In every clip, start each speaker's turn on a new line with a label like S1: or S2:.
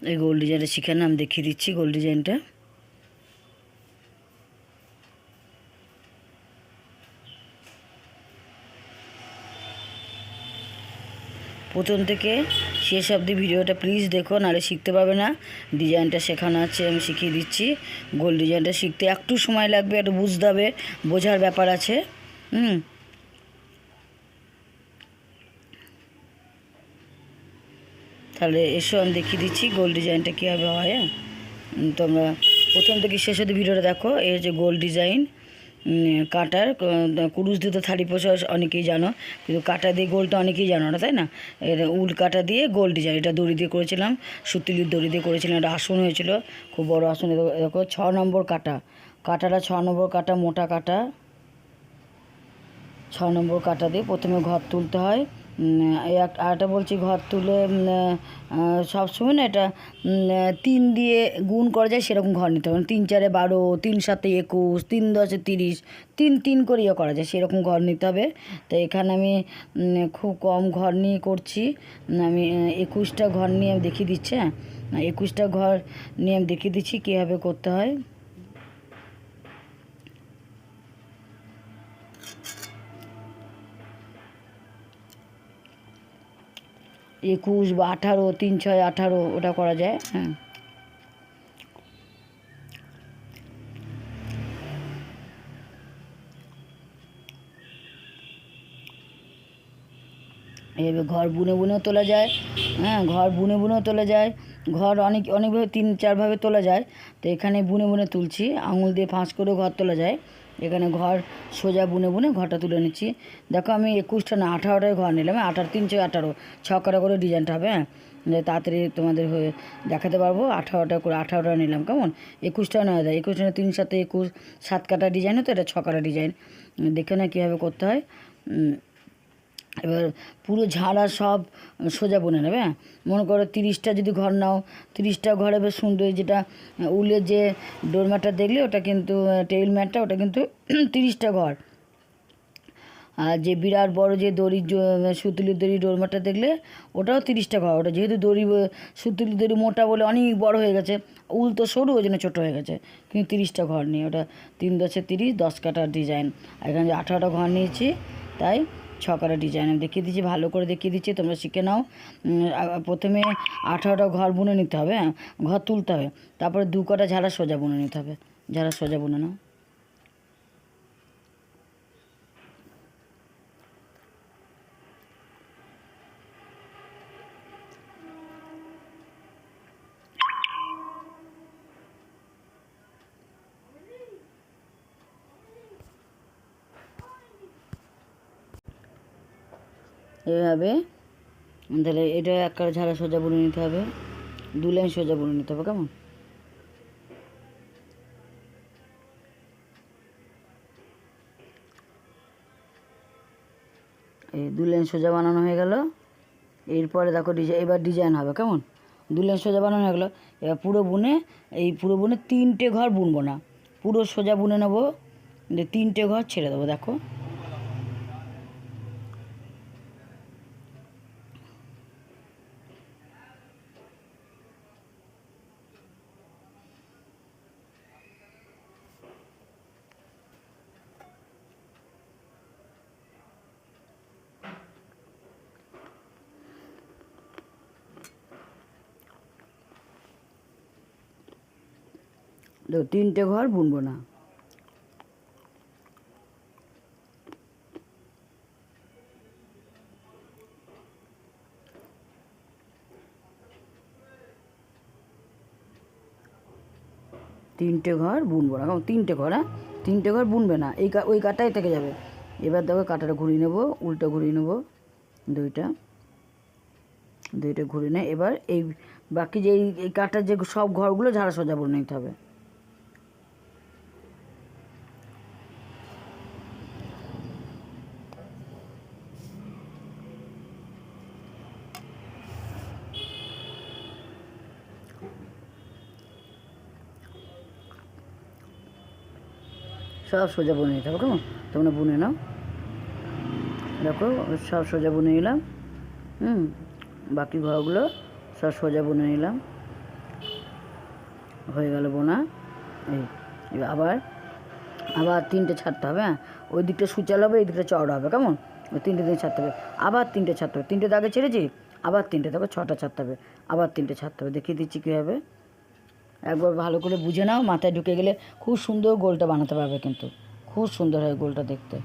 S1: এই গোল ডিজাইনটা শিখে না, আমি দেখিয়ে দিচ্ছি গোল ডিজাইনটা। প্রথম থেকে শেষ অবধি ভিডিওটা প্লিজ দেখো, নাহলে শিখতে পারবে না। ডিজাইনটা শেখানো আছে, আমি শিখিয়ে দিচ্ছি। গোল ডিজাইনটা শিখতে একটু সময় লাগবে, একটু বুঝতে হবে, বোঝার ব্যাপার আছে। তাহলে এসো আমি দেখিয়ে দিচ্ছি গোল ডিজাইনটা কীভাবে হয়। তোমরা প্রথম থেকে শেষ অবধি ভিডিওটা দেখো। এই হচ্ছে গোল ডিজাইন। কাটার কুরুশ দিয়ে তো থালি পোষা অনেকেই জানো, কিন্তু কাটা দিয়ে গোলটা অনেকেই জানো না, তাই না? এটা উল কাটা দিয়ে গোল ডিজাইন, এটা দড়ি দিয়ে করেছিলাম, সুতিলির দড়ি দিয়ে করেছিলাম। এটা আসন হয়েছিল, খুব বড় আসন। দেখো 6 নম্বর কাটা, কাটাটা 6 নম্বর কাটা, মোটা কাটা। 6 নম্বর কাটা দিয়ে প্রথমে ঘর তুলতে হয়। আরেকটা বলছি, ঘর তুলে সবসময় না এটা 3 দিয়ে গুণ করা যায় সেরকম ঘর নিতে হবে। 3 4 12, 3 7 21, 3 10 30, 3 3 করেও করা যায় সেরকম ঘর নিতে হবে। তো এখানে আমি খুব কম ঘর নিয়ে করছি। আমি 21টা ঘর নিয়ে আমি দেখিয়ে দিচ্ছি। 21টা ঘর নিয়ে আমি দেখিয়ে দিচ্ছি কীভাবে করতে হয়। 21 বা 18, 3 6 18 ওটা করা যায়। এইভাবে ঘর বুনে বুনেও তোলা যায়। ঘর বুনে বুনেও তোলা যায়। ঘর অনেকভাবে 3 4 ভাবে তোলা যায়। তো এখানে বুনে বুনে তুলছি, আঙুল দিয়ে ফাঁস করেও ঘর তোলা যায়। এখানে ঘর সোজা বুনে বুনে ঘরটা তুলে নিচ্ছি। দেখো আমি 21টা না 18টায় ঘর নিলাম। 18 3 6 18 ছক্কাটা করে ডিজাইনটা হবে। তাড়াতাড়ি তোমাদের হয়ে দেখাতে পারবো। 18টা করে 18টা নিলাম, কেমন? 21টা নয় দেয়, 21টা 3 7 21, 7 কাটা ডিজাইন হতো, এটা 6 কাটা ডিজাইন। দেখে না কীভাবে করতে হয়। এবার পুরো ঝাড়া সব সোজা বুনে নেবে। মনে করো 30টা যদি ঘর নাও, 30টা ঘরে বেশ সুন্দর, যেটা উলের যে ডোরম্যাটটা দেখলে ওটা কিন্তু টেবিল ম্যাটটা, ওটা কিন্তু 30টা ঘর। আর যে বিরাট বড় যে দড়ি, সুতুলির দড়ি ডোরম্যাটটা দেখলে ওটাও 30টা ঘর। ওটা যেহেতু দড়ি সুতুলির দড়ি মোটা বলে অনেক বড় হয়ে গেছে, উল তো সরু, ওই জন্য ছোটো হয়ে গেছে। কিন্তু 30টা ঘর নিয়ে ওটা 3 10 30, 10 কাটার ডিজাইন। আর এখানে যে 18টা ঘর নিয়েছি, তাই 6 কাটা ডিজাইন আমি দেখিয়ে দিচ্ছি, ভালো করে দেখিয়ে দিচ্ছি, তোমরা শিখে নাও। প্রথমে 18টা ঘর বুনে নিতে হবে, ঘর তুলতে হবে। তারপরে 2 কাটা ঝাড়া সোজা বুনে নিতে হবে। ঝাড়া সোজা বুনে নাও। এভাবে তাহলে এটা এক কাটা ঝাড়া সোজা বুনে নিতে হবে, 2 লাইন সোজা বুনে নিতে হবে, কেমন? এই 2 লাইন সোজা বানানো হয়ে গেল। এরপরে দেখো এবার ডিজাইন হবে, কেমন? 2 লাইন সোজা বানানো হয়ে গেলো। এবার পুরো বুনে 3টে ঘর বুনবো না, পুরো সোজা বুনে নেবো, 3টে ঘর ছেড়ে দেবো। দেখো দেখো 3টে ঘর বুনবো না। তিনটে ঘর বুনবো না, 3টে ঘর, 3টে ঘর বুনবে না, ওই কাটাই থেকে যাবে। এবার দেখো কাটাটা ঘুরিয়ে নেবো, উল্টো ঘুরিয়ে নেবো, দুইটা ঘুরিয়ে নেয়। এবার এই বাকি যে এই কাটার যে সব ঘরগুলো ঝাড়া সোজা বুনে নিতে হবে। সব সোজা বুনে নিতে হবে, কেমন? তোমরা বুনে নাও। দেখো সব সোজা বুনে নিলাম। বাকি ঘরগুলো সব সোজা বুনে নিলাম। হয়ে গেল বোনা। এই এবার আবার আবার 3টে ছাড়তে হবে। হ্যাঁ, ওই দিকটা সুচালো হবে, এই দিকটা চওড়া হবে, কেমন? ওই 3টে দিকে ছাড়তে হবে, আবার 3টে ছাড়তে হবে। 3টে দাগে ছেড়েছি, আবার 3টে, তারপর 6টা ছাড়তে হবে, আবার 3টে ছাড়তে হবে। দেখিয়ে দিচ্ছি কীভাবে, একবার ভালো করে বুঝে নাও, মাথায় ঢুকে গেলে খুব সুন্দর গোলটা বানাতে পারবে, কিন্তু খুব সুন্দর হয় গোলটা দেখতে।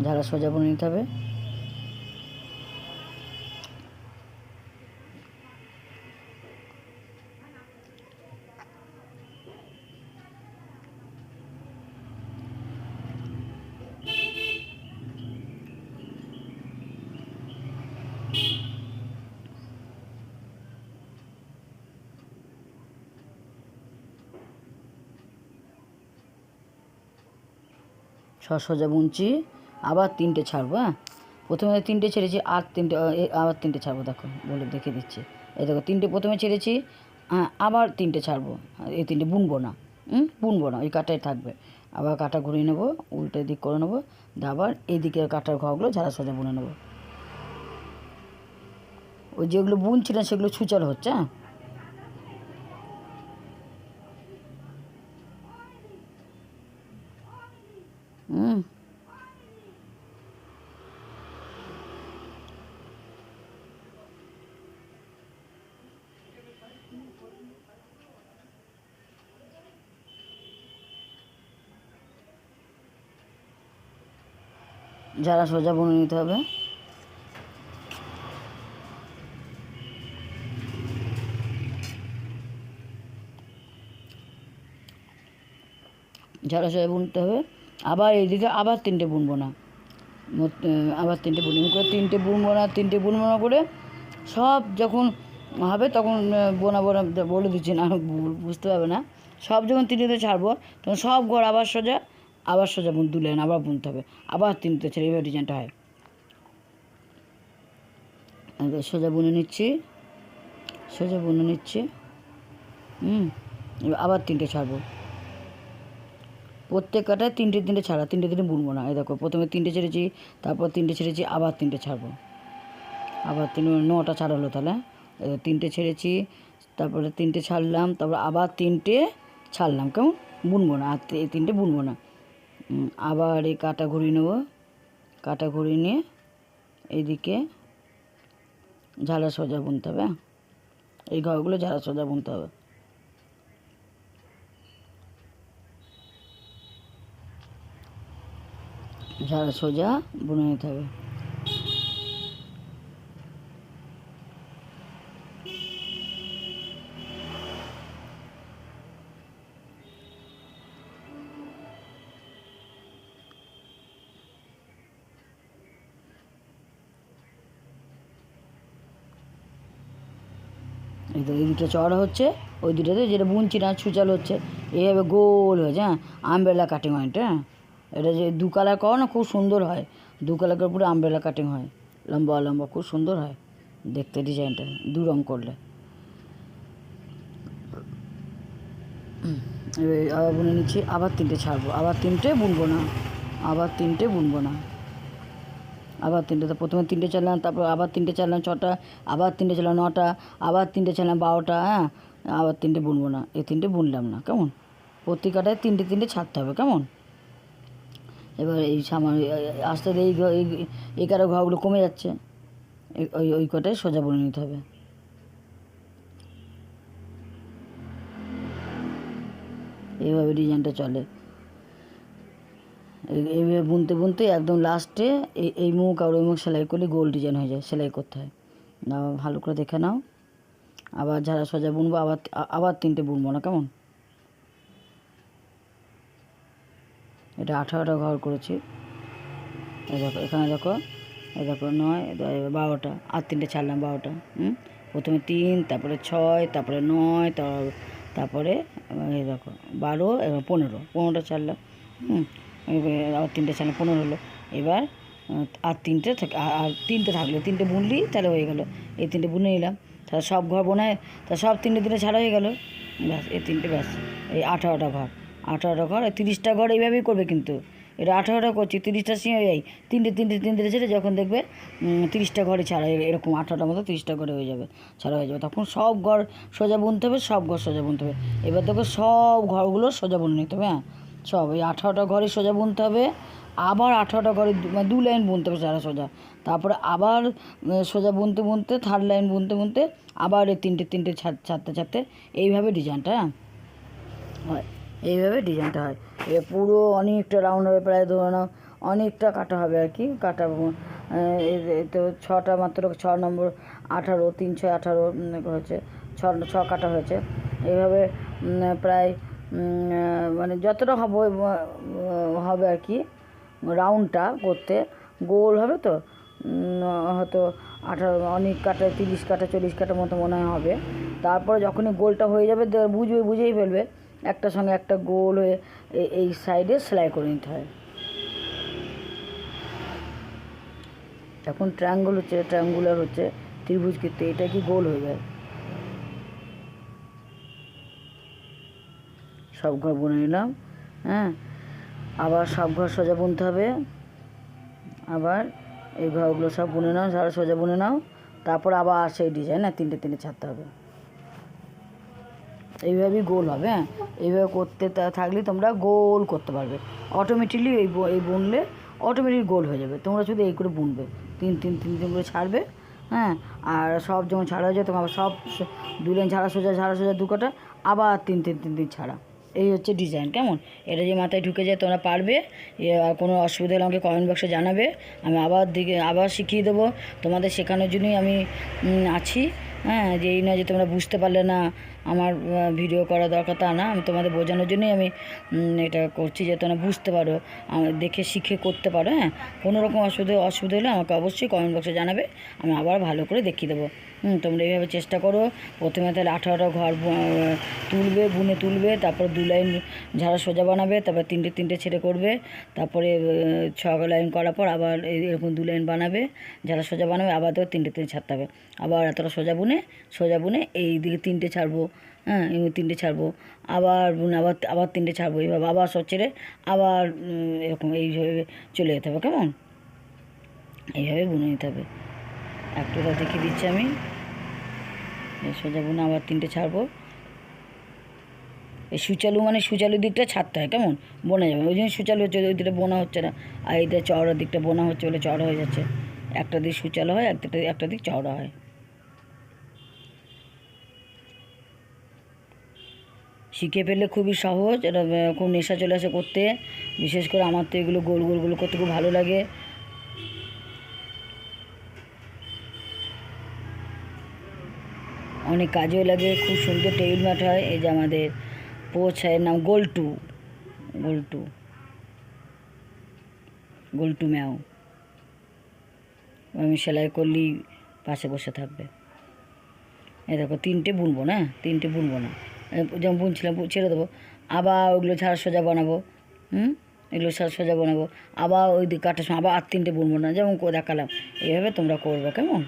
S1: ঝাড়া সোজা বুনে নিতে হবে। সোজা বুনছি, আবার 3টে ছাড়বো। হ্যাঁ, প্রথমে 3টে ছেড়েছি, আর 3টে, আবার 3টে ছাড়বো। দেখো বলে দেখে দিচ্ছি, এই দেখো 3টে প্রথমে ছেড়েছি, হ্যাঁ, আবার 3টে ছাড়বো। এই 3টে বুনবো না, বুনবো না, ওই কাটাই থাকবে। আবার কাটা ঘুরিয়ে নেবো, উল্টো দিক করে নেবো, আবার এইদিকে কাটার ঘরগুলো ঝাড়া সোজা বুনে নেবো। ওই যেগুলো বুনছিলাম সেগুলো ছুচাল হচ্ছে। হ্যাঁ, ঝাড়া সোজা বুনে নিতে হবে। ঝাড়া সোজা বুনতে হবে, আবার এইদিকে আবার 3টে বুনবো না, আবার 3টে বুনবো করে, 3টে বুনবো না, 3টে বুনবো না করে সব যখন হবে তখন বোনা বোনা বলে দিচ্ছি না, বুঝতে পারবে না। সব যখন 3টেতে ছাড়বো তখন সব ঘর আবার সোজা, আবার সোজা দু লাইন আবার বুনতে হবে, আবার 3টে ছেড়ে, এইভাবে ডিজাইনটা হয়। সোজা বুনে নিচ্ছি, সোজা বুনে নিচ্ছি, আবার 3টে ছাড়বো। প্রত্যেক কাটায় 3টে ছাড়া, 3টে বুনবো না। এই দেখো প্রথমে 3টে ছেড়েছি, তারপর 3টে ছেড়েছি, আবার 3টে ছাড়বো, আবার 9টা ছাড়া হলো। তাহলে 3টে ছেড়েছি, তারপরে 3টে ছাড়লাম, তারপর আবার 3টে ছাড়লাম, কেমন? বুনবো না, আর এই 3টে বুনবো না। আবার এই কাটা ঘুরিয়ে নেবো, কাটা ঘুরিয়ে নিয়ে এইদিকে ঝাড়া সোজা বুনতে হবে। এই ঘরগুলো ঝাড়া সোজা বুনতে হবে। ঝাড়া সোজা বুনে নিতে হবে। এই তো এই দুটো চড়া হচ্ছে, ওই দুটোতে যেটা বুনছি না ছুচাল হচ্ছে, এইভাবে গোল হয়েছে। হ্যাঁ, আমব্রেলা কাটিং হয় এটা। হ্যাঁ, এটা যে 2 কালার করো না, খুব সুন্দর হয়। 2 কালার করে পুরো আমব্রেলা কাটিং হয়, লম্বা লম্বা, খুব সুন্দর হয় দেখতে ডিজাইনটা 2 রঙ করলে। এবার আবার বুনে নিচ্ছি, আবার 3টে ছাড়বো, আবার 3টে বুনবো না, আবার 3টে বুনবো না, আবার 3টে। তো প্রথমে 3টে চালাম, তারপর আবার 3টে চালাম 6টা, আবার 3টে চালাম 9টা, আবার 3টে চালাম 12টা। হ্যাঁ, আবার 3টে বুনবো না, এই 3টে বুনলাম না, কেমন? প্রতি কাটায় 3টে ছাড়তে হবে, কেমন? এবার এই সামান আস্তে আস্তে এই কারো ঘরগুলো কমে যাচ্ছে, ওই ওই কটায় সোজা বুনে নিতে হবে। এইভাবে ডিজাইনটা চলে। এইভাবে বুনতে বুনতে একদম লাস্টে এই মুখ আর ওই মুখ সেলাই করলে গোল ডিজাইন হয়ে যায়, সেলাই করতে হয় না। ভালো করে দেখে নাও। আবার ঝাড়া সোজা বুনবো, আবার আবার 3টে বুনবো না, কেমন? এটা 18টা ঘর করেছি। এই দেখো, এখানে দেখো, এই দেখো 9, 12টা, আর 3টে ছাড়লাম 12টা। প্রথমে 3, তারপরে 6, তারপরে 9, তারপরে এই দেখো 12, এবার 15টা ছাড়লাম। আবার 3টে ছাড়লাম, 15 হলো। এবার আর 3টে আর 3টে থাকলো, 3টে বুনলি তাহলে হয়ে গেলো। এই 3টে বুনে নিলাম, তাহলে সব ঘর বোনায়, তা সব 3টে ছাড়া হয়ে গেলো। ব্যাস, এই 3টে, ব্যাস এই 18টা ঘর, 18টা ঘর, 30টা ঘর এইভাবেই করবে, কিন্তু এটা 18টা করছি, 30টা সিম এই তিনটে ছেড়ে যখন দেখবে 30টা ঘরে ছাড়া, এরকম 18টার মতো 30টা ঘরে হয়ে যাবে, ছাড়া হয়ে যাবে, তখন সব ঘর সোজা বুনতে হবে, সব ঘর সোজা বুনতে হবে। এবার দেখো সব ঘরগুলো সোজা বুনে নিতে হবে। হ্যাঁ, সব এই 18টা ঘরে সোজা বুনতে হবে, আবার 18টা ঘরে 2 লাইন বুনতে হবে সারা সোজা, তারপরে আবার সোজা বুনতে বুনতে 3rd লাইন বুনতে বুনতে আবার এই তিনটে ছাড়তে এইভাবে ডিজাইনটা হয়, এইভাবে ডিজাইনটা হয়। এবার পুরো অনেকটা রাউন্ড হবে, প্রায় ধরে নাও অনেকটা কাটা হবে আর কি, কাটা তো 6টা মাত্র 6 নম্বর 18 3 6 18 হয়েছে, 6 কাটা হয়েছে। এইভাবে প্রায় মানে যতটা হবে আর কি, রাউন্ডটা করতে গোল হবে তো হয়তো 18 অনেক কাটা 30 কাটা 40 কাটার মতো মনে হবে। তারপরে যখনই গোলটা হয়ে যাবে বুঝেই ফেলবে একটার সঙ্গে একটা গোল হয়ে এই সাইডে সেলাই করে নিতে হয়। এখন ট্রায়াঙ্গুলার হচ্ছে ত্রিভুজ ক্ষেত্রে, এটা কি গোল হয়ে যায়। সব ঘর বুনে নিলাম। হ্যাঁ, আবার সব ঘর সোজা বুনতে হবে, আবার এই ঘরগুলো সব বুনে নাও, সারা সোজা বুনে নাও, তারপর আবার সেই ডিজাইন তিনটে ছাড়তে হবে। এইভাবেই গোল হবে। হ্যাঁ, এইভাবে করতে থাকলে তোমরা গোল করতে পারবে অটোমেটিকলি। এই বুনলে অটোমেটিক গোল হয়ে যাবে। তোমরা শুধু এই করে বুনবে, তিন করে ছাড়বে। হ্যাঁ, আর সব যখন ছাড়া হয়ে যায় তোমার সব 2 লাইন ছাড়া সোজা 2 কাটা, আবার তিন ছাড়া। এই হচ্ছে ডিজাইন। কেমন, এটা যে মাথায় ঢুকে যায় তোমরা পারবে। আর কোনো অসুবিধা হলে আমাকে কমেন্ট বক্সে জানাবে, আমি আবার শিখিয়ে দেবো। তোমাদের শেখানোর জন্যই আমি আছি। হ্যাঁ, যে এই নয় যে তোমরা বুঝতে পারলে না আমার ভিডিও করা দরকার, তা না। আমি তোমাদের বোঝানোর জন্যই আমি এটা করছি, যে তোমরা বুঝতে পারো, দেখে শিখে করতে পারো। হ্যাঁ, কোনো রকম অসুবিধা হলে আমাকে অবশ্যই কমেন্ট বক্সে জানাবে, আমি আবার ভালো করে দেখিয়ে দেবো। তোমরা এইভাবে চেষ্টা করো। প্রথমে তাহলে 18টা ঘর বুনে তুলবে, তারপর 2 লাইন ঝাড়া সোজা বানাবে, তারপর তিনটে ছেড়ে করবে, তারপরে 6 লাইন করার পর আবার এরকম 2 লাইন বানাবে, ঝাড়া সোজা বানাবে, আবার তো তিনটে ছাড়তে হবে। আবার এতটা সোজা বুনে এই দিকে 3টে ছাড়বো। হ্যাঁ, এই 3টে ছাড়বো, আবার বুনে আবার 3টে ছাড়বো, এইভাবে আবার সব ছেড়ে আবার এরকম এইভাবে চলে যেতে হবে। কেমন, এইভাবে বুনে নিতে হবে। একটু দেখিয়ে দিচ্ছি আমি। সোজা বুনে আবার 3টে ছাড়বো। এই সুচালু দিকটা ছাড়তে হয়, কেমন, বোনা যাবে। ওই জন্য সুচালু হচ্ছে, ওই দিকটা বোনা হচ্ছে না, আর এইটা চওড়ার দিকটা বোনা হচ্ছে বলে চওড়া হয়ে যাচ্ছে। একটা দিক সুচালু হয়, একটা দিক চওড়া হয়। শিখে ফেললে খুবই সহজ, এটা খুব নেশা চলে আসে করতে। বিশেষ করে আমার তো এগুলো গোলগুলো করতে খুব ভালো লাগে। অনেক কাজেও লাগে, খুব সুন্দর টেবিল ম্যাট হয়। এই যে আমাদের এর নাম গোলটু ম্যাও। আমি সেলাই করলেই পাশে বসে থাকবে। এই দেখো 3টে বুনবো না, যেমন বুনছিলাম ছেড়ে দেবো, আবার ওগুলো ছাড়া সোজা বানাবো। এগুলো সোজা বানাবো, আবার ওই দিকে কাটার সময় আবার 3টে বুনবো না, যেমন দেখালাম। এইভাবে তোমরা করবে। কেমন,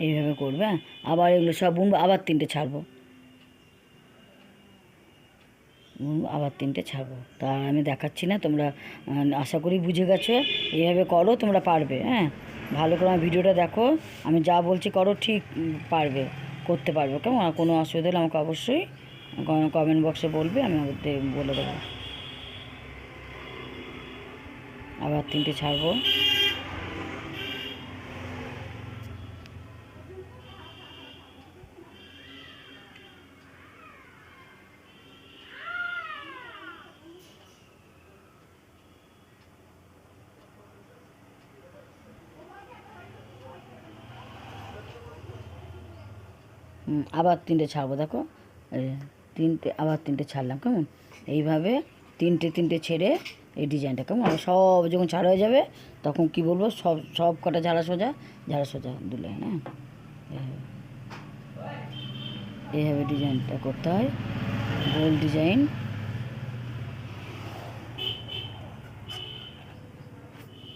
S1: এইভাবে করবে। আবার এগুলো সব বুনবো, আবার 3টে ছাড়বো, আবার 3টে ছাড়বো। তা আমি দেখাচ্ছি না, তোমরা আশা করি বুঝে গেছো। এইভাবে করো, তোমরা পারবে। হ্যাঁ, ভালো করে আমার ভিডিওটা দেখো, আমি যা বলছি করো, ঠিক পারবে, করতে পারবে। কেমন, আর কোনো অসুবিধা হলে আমাকে অবশ্যই কমেন্ট বক্সে বলবে, আমি বলে দেবো। আবার 3টে ছাড়বো। আবার 3টে ছাড়বো। দেখো, আবার 3টে ছাড়লাম। কেমন, এইভাবে 3টে ছেড়ে এই ডিজাইনটা, কেমন, সব যখন ছাড়া হয়ে যাবে তখন কি বলবো, সব কটা ঝাড়া সোজা 2 লাইন। হ্যাঁ, এইভাবে ডিজাইনটা করতে হয়, গোল ডিজাইন।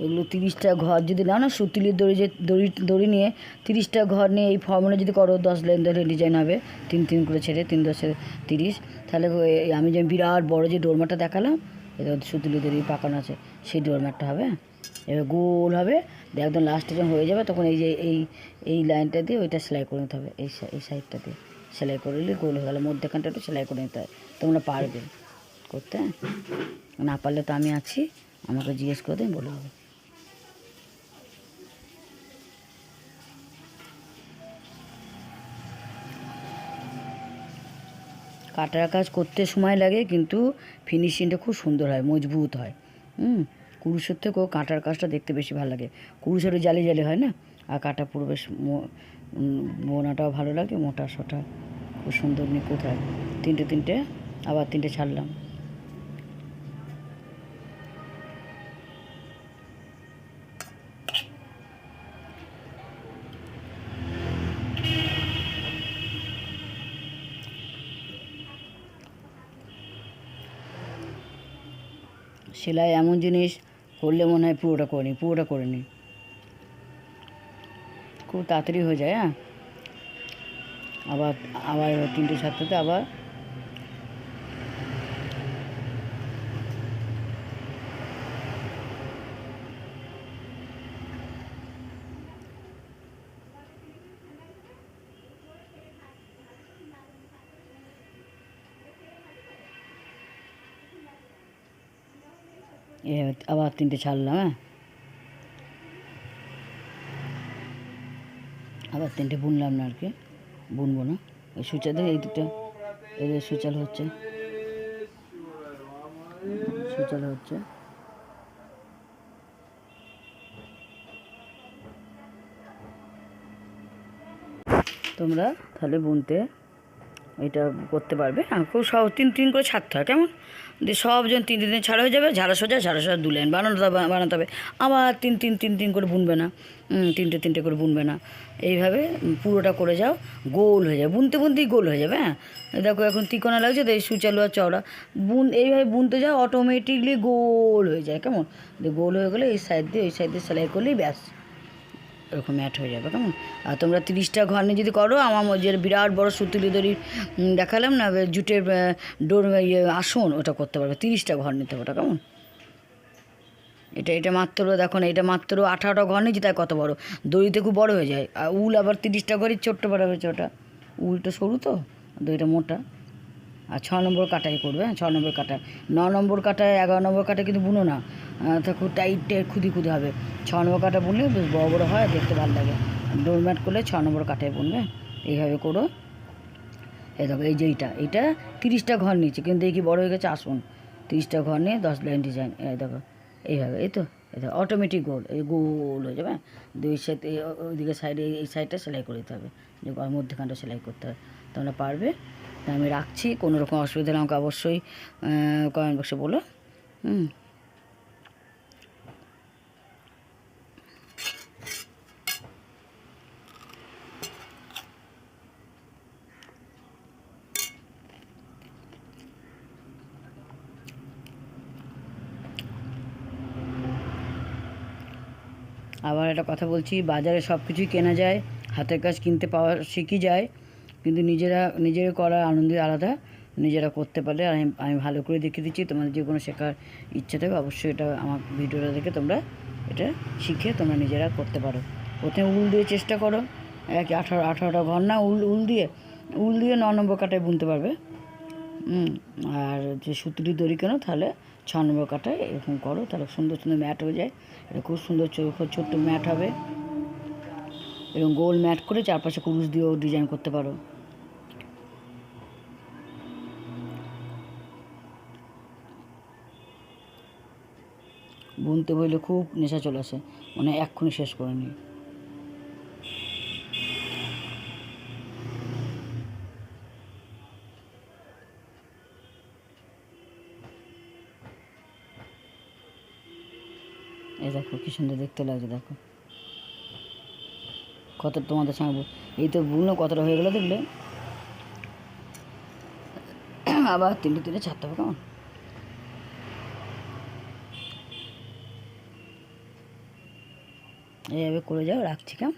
S1: এগুলো 30টা ঘর যদি নাও না, সুতিলির দড়ি যে দড়ি নিয়ে 30টা ঘর নিয়ে এই ফর্মুলা যদি করো, 10 লাইন ধরে ডিজাইন হবে, 3 করে ছেড়ে 3 10 30। তাহলে আমি যে বিরাট বড় যে ডোরম্যাটটা দেখালাম, এটা সুতিলি দড়ি পাকানো আছে, সেই ডোরম্যাটটা হবে। এবার গোল হবে, একদম লাস্টে যখন হয়ে যাবে তখন এই যে এই লাইনটা দিয়ে ওইটা সেলাই করে নিতে হবে, এই সাইডটা দিয়ে সেলাই করে নিলে গোল হয়ে গেলে মধ্যেখানটা একটু সেলাই করে নিতে হয়। তোমরা পারবে করতে, না পারলে তো আমি আছি, আমাকে জিজ্ঞেস করে দেন, বলে হবে। কাটার কাজ করতে সময় লাগে, কিন্তু ফিনিশিংটা খুব সুন্দর হয়, মজবুত হয়। কুরুশের থেকেও কাটার কাজটা দেখতে বেশি ভালো লাগে। কুরুশেরও জালি জালি হয় না, আর কাটা পুরো বেশ বোনাটাও ভালো লাগে, মোটা সোটা খুব সুন্দর নিখুঁত হয়। 3টে আবার 3টে ছাড়লাম। সেলাই এমন জিনিস, করলে মনে হয় পুরোটা করে নিই, খুব তাড়াতাড়ি হয়ে যায়। হ্যাঁ, আবার 3টে ছাড়তে আবার আবার 3টে ছাড়লাম। হ্যাঁ, আবার 3টে বুনলাম না, আর কি বুনবো না। এই সুচাদের এই দুটো এদের সুচাল হচ্ছে। তোমরা তাহলে বুনতে এটা করতে পারবে। খুব সব 3 করে ছাড়তে হয়, কেমন দিয়ে সবজন 3 ছাড়া হয়ে যাবে। ঝাড়া সোজা 2 লাইন বানাতে হবে। আবার 3 করে বুনবে না, 3টে করে বুনবে না। এইভাবে পুরোটা করে যাও, গোল হয়ে যাবে, বুনতেই গোল হয়ে যাবে। হ্যাঁ, দেখো এখন তিকোনা লাগছে তো, এই সুচালু আর চওড়া এইভাবে বুনতে যাও, অটোমেটিকলি গোল হয়ে যায়। কেমন দিয়ে গোল হয়ে গেলে এই সাইড দিয়ে সেলাই করলেই ব্যাস এরকম ম্যাট হয়ে যাবে। কেমন, আর তোমরা 30টা ঘর নিয়ে যদি করো, আমার যে বিরাট বড় সুতুলি দড়ি দেখালাম না, জুটের আসন, ওটা করতে পারবে। 30টা ঘর নিতে হবে ওটা। কেমন, এটা মাত্র দেখো না, এটা মাত্র 18টা ঘর নিয়েছি, তাই কত বড় দড়িতে খুব বড় হয়ে যায়। আর উল আবার 30টা ঘরই ছোট্ট বড় হয়েছে, ওটা উলটা সরু তো, দড়িটা মোটা। আর 6 নম্বর কাটাই করবে। 6 নম্বর কাটা, 9 নম্বর কাটায়, 11 নম্বর কাটা কিন্তু বুনো না, তা খুব টাইট খুদি হবে। 6 নম্বর কাটা বুনলে বেশ বড় বড় হয়, দেখতে ভালো লাগে। ডোরম্যাট করলে 6 নম্বর কাটায় বুনবে, এইভাবে করো। এই দেখো, এই যে এইটা 30টা ঘর নিয়েছে, কিন্তু দেখি বড় হয়ে গেছে আসুন। 30টা ঘর নিয়ে 10 লাইন ডিজাইন, এই দেখো এইভাবে, এই তো অটোমেটিক গোল, এই গোল হয়ে যাবে। দুই সাইড ওইদিকে সাইডে এই সাইডটা সেলাই করে দিতে হবে, যে মধ্যখানটা সেলাই করতে হবে। তোমরা পারবে। আমি রাখছি, কোনো রকম অসুবিধা হলে আমাকে অবশ্যই কমেন্ট বক্সে বলো। আবার একটা কথা বলছি, বাজারে সব কিছুই কেনা যায়, হাতের কাজ কিনতে পাওয়া শিখি যায়, কিন্তু নিজেরা করার আনন্দই আলাদা। নিজেরা করতে পারলে, আমি ভালো করে দেখিয়ে দিচ্ছি। তোমাদের যে কোনো শেখার ইচ্ছা থাকে, অবশ্যই এটা আমার ভিডিওটা দেখে তোমরা এটা শিখে তোমরা নিজেরা করতে পারো। প্রথমে উল দিয়ে চেষ্টা করো, 18টা ঘর না, উল দিয়ে 9 নম্বর কাটায় বুনতে পারবে। আর যে সুতুলি দড়ি কেন, তাহলে 6 নম্বর কাটায় এরকম করো, তাহলে সুন্দর ম্যাট হয়ে যায়। এটা খুব সুন্দর ছোট্ট ম্যাট হবে। এরকম গোল ম্যাট করে চারপাশে কুরুশ দিয়েও ডিজাইন করতে পারো। বুনতে বললে খুব নেশা চলে আসে, মানে এক্ষুনি শেষ করে নিই। এই দেখো কি সুন্দর দেখতে লাগছে, দেখো কত তোমাদের সঙ্গে এই তো বুনলো, কতটা হয়ে গেলো দেখলে। আবার 3টে ছাড়তে হবে। কেমন, এইভাবে করে যাও, রাখছি কেমন।